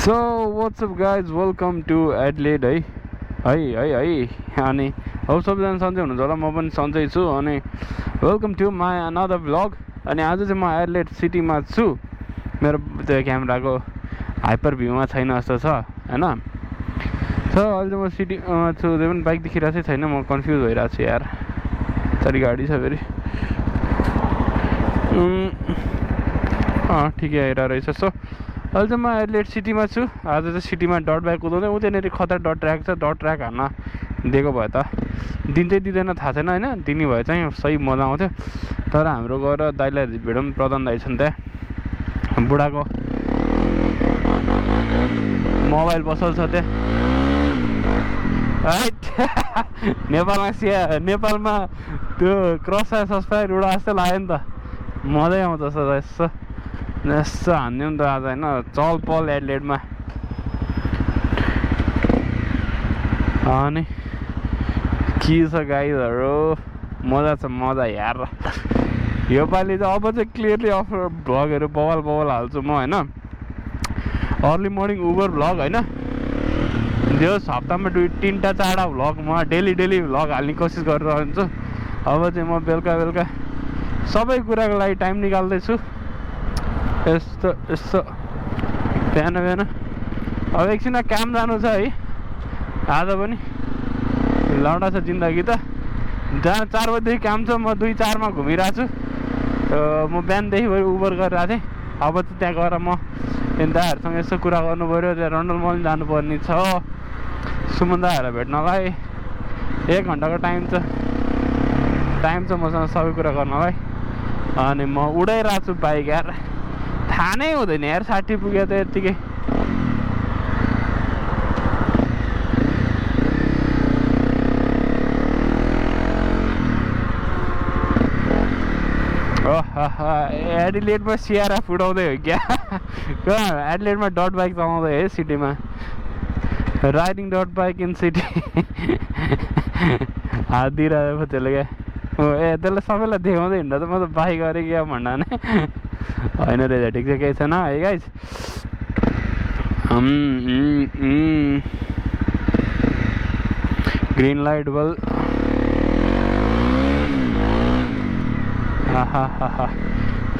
So what's up guys welcome to Adelaide है अनि अब सबैजना सन्चै हुनुहुन्छ होला, म पनि सन्चै छु। अनि welcome to my another vlog. अनि आज चाहिँ म एडलेड सिटीमा छु। मेरो त्यो क्यामेराको हाइपर भ्यूमा छैन जस्तो छ होइन। अहिले चाहिँ म सिटीमा छु, त्यो पनि बाइक देखिरहेको छैन, म कन्फ्युज भइरहेको छु यार। कति गाडी छ फेरि, ठिकै आइरहेको रहेछ। सो अहिले चाहिँ म एडलेड सिटीमा छु। आज चाहिँ सिटीमा डट बाइक कुदाउँदै ऊ त्यहाँनिर खतरा डट ट्र्याक छ, डट ट्र्याक हान्न दिएको भए त दिन चाहिँ दिँदैन थाहा छैन होइन, दिने भए चाहिँ सही मजा आउँथ्यो। तर हाम्रो गएर दाइलाई भेटौँ, प्रधान दाइ छन् त्यहाँ, बुढाको मोबाइल पसल छ त्यहाँ। नेपालमा त्यो क्रस सब्सक्राइब उडा जस्तो लाग्यो नि त, मजै आउँछ यसो यसो हान्दिउँ नि त आज होइन। चल पल एडलेडमा। अनि के छ गाइजहरू, मजा छ मजा यार। योपालि चाहिँ अब चाहिँ क्लियरली अफर भ्लगहरू बवाल हाल्छु म होइन। अर्ली मर्निङ उबर भ्लग होइन, जो हप्तामा 3-4 भ्लग म डेली भ्लग हाल्ने कोसिस गरिरहन्छु। अब चाहिँ म बेलुका सबै कुराको लागि टाइम निकाल्दैछु। यस्तो बिहान अब एकछिन काम जानु छ है आज पनि। लौडा छ जिन्दगी त, जहाँ 4 बजीदेखि काम छ, म 2-4 मा घुमिरहेको छु। म बिहानदेखि उबर गरिरहेको थिएँ। अब चाहिँ त्यहाँ गएर म दादाहरूसँग यसो कुरा गर्नु पऱ्यो, त्यहाँ रन्डल मल जानुपर्ने छ सुमन दादाहरूलाई भेट्नलाई। 1 घन्टाको टाइम छ मसँग सबै कुरा गर्नलाई। अनि म उडाइरहेको छु बाइक यार, थाहा नै हुँदैन यार 60 पुग्यो त यत्तिकै। एडिलेडमा सिआरएफ उडाउँदै हो क्या। एडिलेडमा डट बाइक चलाउँदै है सिटीमा, riding dot bike in city. हात दिइरहेको त्यसले क्या, त्यसले सबैलाई देखाउँदै हिँड्दा त म त बाइक गरेँ क्या भन्दा नै होइन रहेछ। ठिक छ, केही छैन है गाइज। ग्रिन लाइट बल,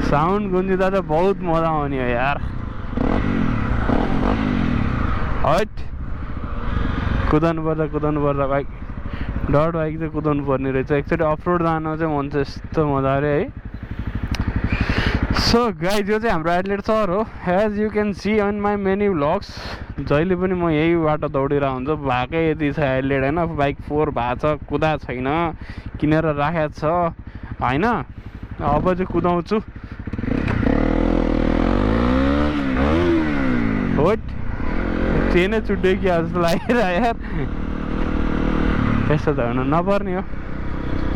साउन्ड गुन्जिँदा चाहिँ बहुत मजा आउने हो यार। हट कुदाउनु पर्दा बाइक, डट बाइक चाहिँ कुदाउनु पर्ने रहेछ। एकचोटि अफरोड जानु चाहिँ मन चाहिँ यस्तो मजा अरे है। सो गाइज यो चाहिँ हाम्रो एडलेड सहर हो, as you can see on my many vlogs. जहिले पनि म यही बाटो दौडिरहेको हुन्छु। भएकै यति छ एडलेड होइन, बाइक 4 भएको छ, कुदा छैन, किनेर राखेको छ होइन। अब चाहिँ कुदाउँछु। होट चेनै चुट्यो कि जस्तो लागिरहेको यार। यस्तो त हुनु नपर्ने हो,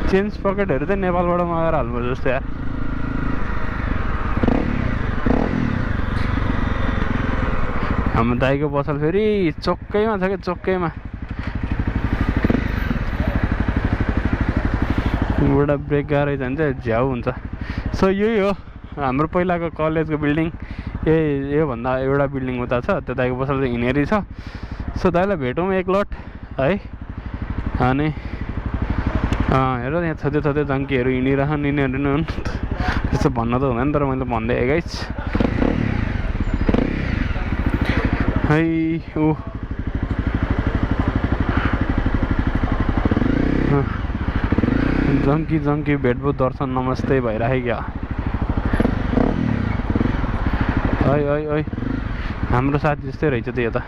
चेन्ज पकेटहरू चाहिँ नेपालबाट मगाएर हाल्नु जस्तो यार। हाम्रो दाइको पसल फेरि चोकैमा छ क्या, चोकैमा। एउटा ब्रेक गाह्रै जान्छ झ्याउ हुन्छ। सो यही हो हाम्रो पहिलाको कलेजको बिल्डिङ। योभन्दा एउटा बिल्डिङ उता छ, त्यो दाइको पसल चाहिँ हिँडेरै छ। सो दाइलाई भेटौँ एकलट है। अनि हेर यहाँ छोटे जङ्कीहरू हिँडिरहन्, यिनीहरू हुन् त्यस्तो भन्न त हुँदैन, तर मैले भन्दै गाइस है। जङ्की भेटभूत दर्शन नमस्ते भइराखेको क्या है। हाम्रो साथी जस्तै रहेछ त्यो त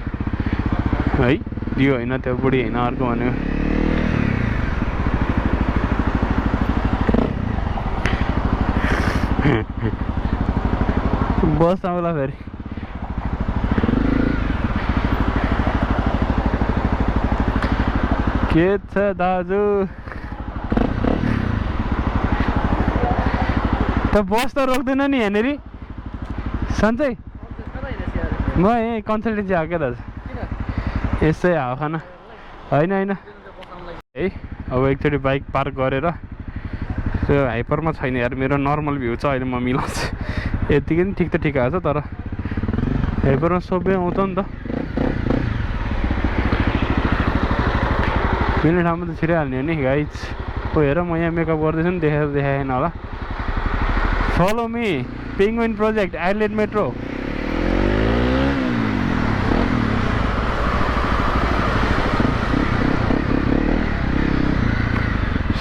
है, यो होइन त्यो बुढी होइन अर्को भन्यो। बस आउला फेरि। के छ दाजु, त बस त रोक्दैन नि यहाँनिर सन्चै। म यहीँ कन्सल्टेन्सी आएको क्या दाजु, यसै हावा खाना होइन है। अब एकचोटि बाइक पार्क गरेर, त्यो हाइपरमा छैन यार, मेरो नर्मल भ्यू छ अहिले, म मिलाउँछु। यतिकै नि ठिक त ठिक आएको छ, तर हेल्परमा सबै आउँछ नि त। मिल्ने ठाउँमा त छिराइहाल्ने हो नि गाइज। ओ हेर म यहाँ मेकअप गर्दैछु नि, देखाएन होला। Follow me penguin project island metro.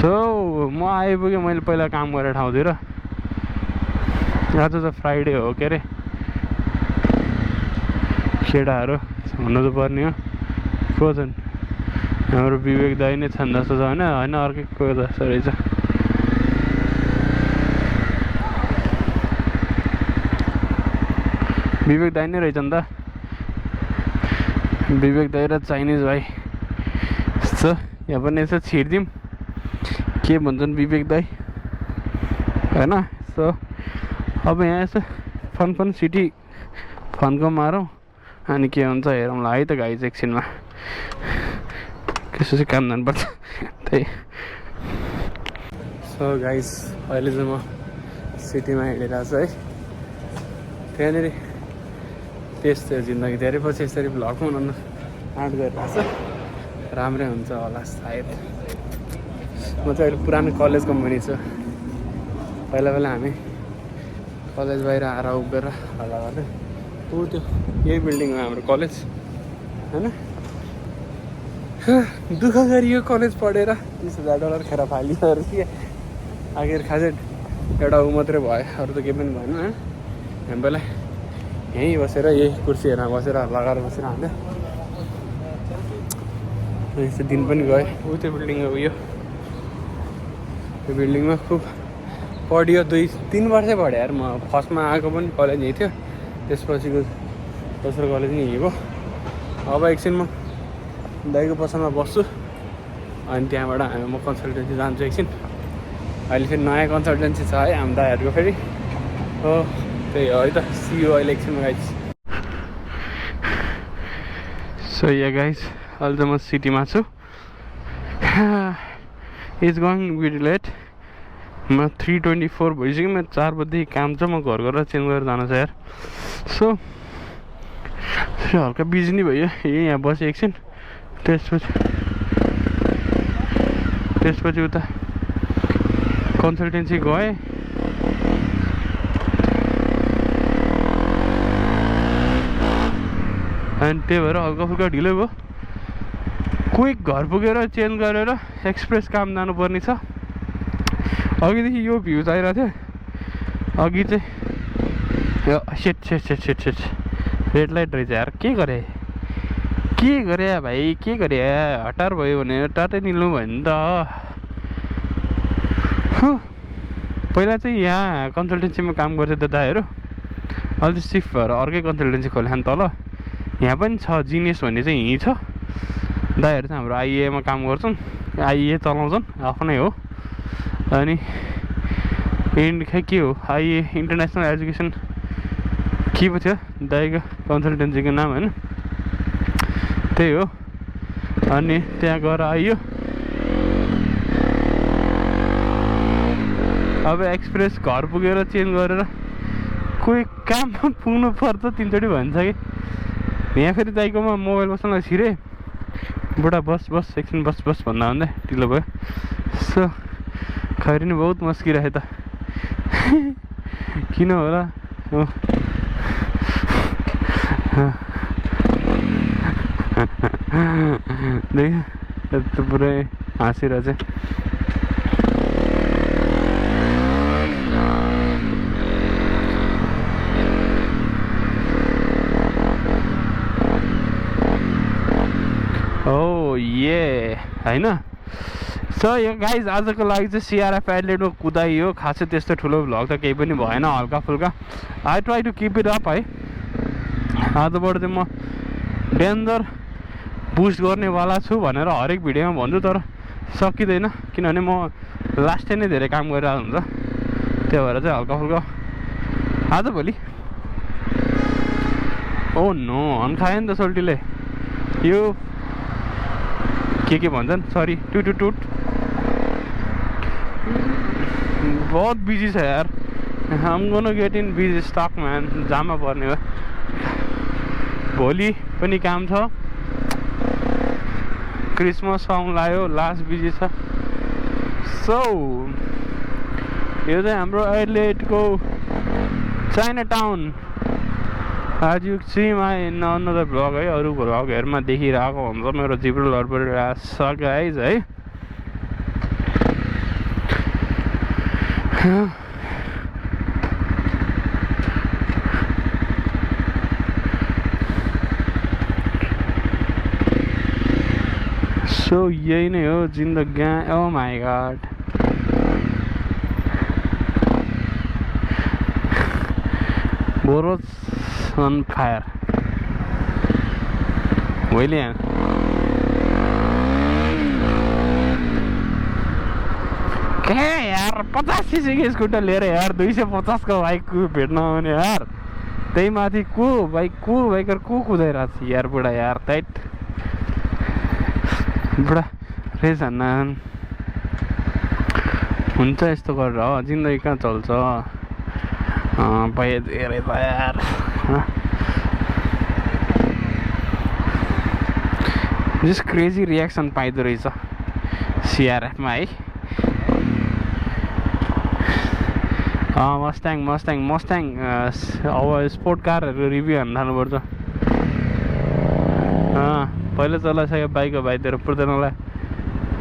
So म आइपुगेँ मैले पहिला काम गरेर ठाउँतिर। आज त फ्राइडे हो के अरे, केटाहरू हुनु त पर्ने हो। को छन्? हाम्रो विवेक दाइ नै छन् जस्तो छ होइन? होइन अर्कै को जस्तो रहेछ। विवेक दाइ नै रहेछ नि त, विवेक दाइ र चाइनिज भाइ। यस्तो यहाँ पनि यसो छिर्दिउँ के भन्छन् विवेक दाइ होइन। सो अब यहाँ यसो फन सिटी फनको मारौँ अनि के हुन्छ हेरौँला है त गाइज। एकछिनमा कसो चाहिँ काम जानुपर्छ त्यही। सो गाइज अहिले चाहिँ म सिटीमा हिँडिरहेको छु है। त्यहाँनिर त्यस्तै जिन्दगी धेरै पछि यसरी भ्लग बनाउनु आँट गरिरहेको छ। राम्रै हुन्छ होला सायद। म चाहिँ अहिले पुरानो कलेजको मुनि छु। पहिला हामी कलेज बाहिर आएर उभिएर हल्ला गर्दै ऊ त्यो यही बिल्डिङमा हाम्रो कलेज होइन। दुःख गरियो कलेज पढेर $20,000 खेर फालियो के। आखिर खासै एउटा ऊ मात्रै भयो, अरू त केही पनि भएन। हामी पहिला यहीँ बसेर यही कुर्सीहरूमा बसेर हल्ला गरेर बसेर हाल्यो। यस्तो दिन पनि गयो। ऊ त्यो बिल्डिङमा उयो त्यो बिल्डिङमा खुब पढियो। 2-3 वर्षै पढेँ यार। म फर्स्टमा आएको पनि कलेज यहीँ थियो, त्यसपछिको दोस्रो कलेज नि यहीँ भयो। अब एकछिन म दाइको पसलमा बस्छु अनि त्यहाँबाट म कन्सल्टेन्सी जान्छु एकछिन। अहिले फेरि नयाँ कन्सल्टेन्सी छ है हाम्रो दाइहरूको फेरि हो। त्यही हो है त। सियो अहिले एकछिनमा गाइज। सो या गाइज अहिले त म सिटीमा छु। Is going very late. म 3:24 भइसक्यो। म 4 बजेदेखि काम छ। म घर गएर चेन्ज गरेर जानु छ यार। सो हल्का बिजी नै भयो। यहाँ बसेँ एकछिन, त्यसपछि उता कन्सल्टेन्सी गएँ। अनि त्यही भएर हल्का फुल्का ढिलो भयो। क्विक घर पुगेर चेन्ज गरेर एक्सप्रेस काम जानुपर्ने छ। अघिदेखि यो भ्यू चाहिरहेको थियो। अघि चाहिँ यो सेट रेड लाइट रहेछ यार। के गरे भाइ के गरे। हतार भयो भने टाटै निल्नु भयो नि त। पहिला चाहिँ यहाँ कन्सल्टेन्सीमा काम गर्थ्यो त दाइहरू। अहिले चाहिँ सिफ्ट भएर अर्कै कन्सल्टेन्सी खोल्यो नि तल। यहाँ पनि छ जिनियस भन्ने चाहिँ यहीँ छ। दाइहरू चाहिँ हाम्रो आइएमा काम गर्छन्, आइए चलाउँछन् आफ्नै हो। अनि खै के हो आइए इन्टरनेसनल एजुकेसन के पो थियो दाइको कन्सल्टेन्सीको नाम होइन। त्यही हो। अनि त्यहाँ गएर आइयो। अब एक्सप्रेस घर पुगेर चेन्ज गरेर कोही काममा पुग्नु पर्छ 3 चोटि भन्छ कि। यहाँ फेरि दाइकोमा मोबाइल बस्नलाई छिरेँ। बुढा बस एकछिन बस भन्दा भन्दै ढिलो भयो। सो खैरी नि बहुत मस्किरहेँ त। किन होला देख यस्तो पुरै हाँसिरहेछ। ओ ये होइन। सो यो गाइज आजको लागि चाहिँ सिआरएफ आइल्यान्डमा कुदाइयो। खासै त्यस्तो ठुलो भ्लग त केही पनि भएन, हल्का फुल्का। I try to keep it up है। आजबाट चाहिँ म डेन्जर बुस्ट गर्नेवाला छु भनेर हरेक भिडियोमा भन्छु, तर सकिँदैन किनभने म लास्टै नै धेरै काम गरिरहेको हुन्छ। त्यही भएर चाहिँ हल्का फुल्का आजभोलि। ओ नो हन खायो नि त सोल्टीले। यो के भन्छन् सरी टुट बहुत बिजी छ यार। I'm gonna get in busy stock man। जाममा पर्ने हो। भोलि पनि काम छ क्रिसमस आउनु लाग्यो लास्ट बिजी छ सो यो चाहिँ हाम्रो एडिलेडको चाइना टाउन आज you see my another vlog है अरू भ्लगहरूमा देखिरहेको हुन्छ मेरो जिब्रो लडबड गाइज है सो यही नै हो जिन्दगी ओ माई गॉड बोरोस on fire William के यार 50 सीसी की स्कूटर लिएर यार 250 को बाइक भेट्न आउने यार त्यही माथि बाइकर कुदाइरहेको छ यार बुढा यार टाइट बुढा रेस हान्न हुन्छ यस्तो गरेर हो जिन्दगी कहाँ चल्छ पाए धेरै त यार जस्ट क्रेजी रियाक्सन पाइदो रहेछ सिआरएफमा है मस्ट्याङ अब स्पोर्ट कारहरू रिभ्यू हान्न थाल्नुपर्छ पहिला चलाइसक्यो बाइक हो भाइ तेरो पुर्दैन होला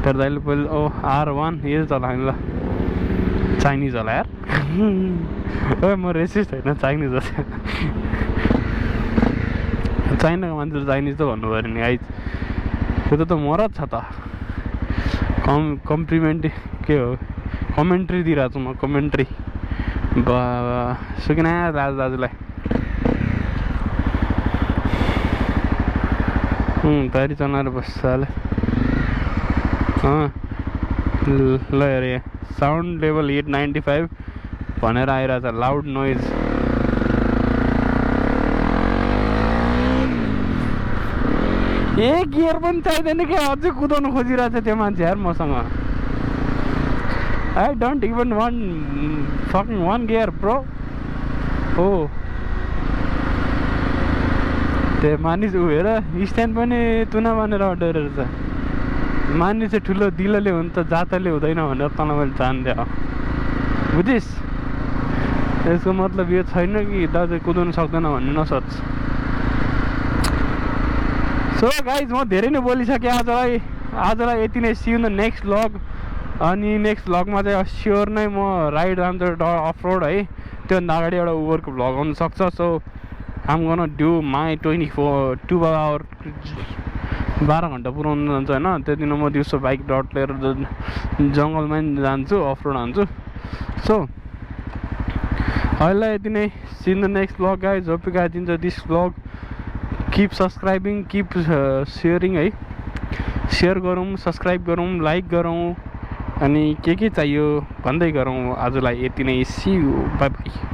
तर दाइले पहिले R1 यो चलाएँ ल चाइनिज होला यार ओ म रेसिस्ट होइन चाइनिज हो चाइनाको मान्छेले चाइनिज त भन्नु पऱ्यो नि आइज त्यो त मरद छ त कम्प्लिमेन्ट के हो कमेन्ट्री दिइरहेको छु म कमेन्ट्री सुकिन दाजुलाई तयारी चलाएर बस्छ ल हेर साउन्ड लेभल 895 भनेर आइरहेछ लाउड नोइज एक गियर पनि चाहिँदैन कि अझै कुदाउनु खोजिरहेछ त्यो मान्छे यार मसँग I don't even one gear bro हो त्यो मानिस ऊ हेर स्ट्यान्ड पनि तुना मानेर अडेर छ मानिस ठुलो दिलले हुन्छ जातले हुँदैन भनेर तँलाई मैले जान्दियो बुझिस् यसको मतलब यो छैन कि दाजु कुदाउनु सक्दैन भन्ने नसोच सो गाइज म धेरै नै बोलिसकेँ आजलाई यति नै see you in the next vlog अनि नेक्स्ट व्लगमा चाहिँ स्योर नै म राइड जान्छु अफ रोड है त्योभन्दा अगाडि एउटा उबरको भ्लग आउनु सक्छ सो आम गर्न डु माई 2 आवर 12 घन्टा पुऱ्याउनु जान्छ होइन त्यो दिन म दिउँसो बाइक डट लिएर जङ्गलमा जान्छु अफ रोड हान्छु सो अहिले यति नै see in the next vlog guys hope you guys enjoy this vlog keep subscribing keep sharing है सेयर गरौँ सब्सक्राइब गरौँ लाइक गरौँ अनि के चाहियो भन्दै गरौँ आजलाई यति नै सी यु बाइ बाइ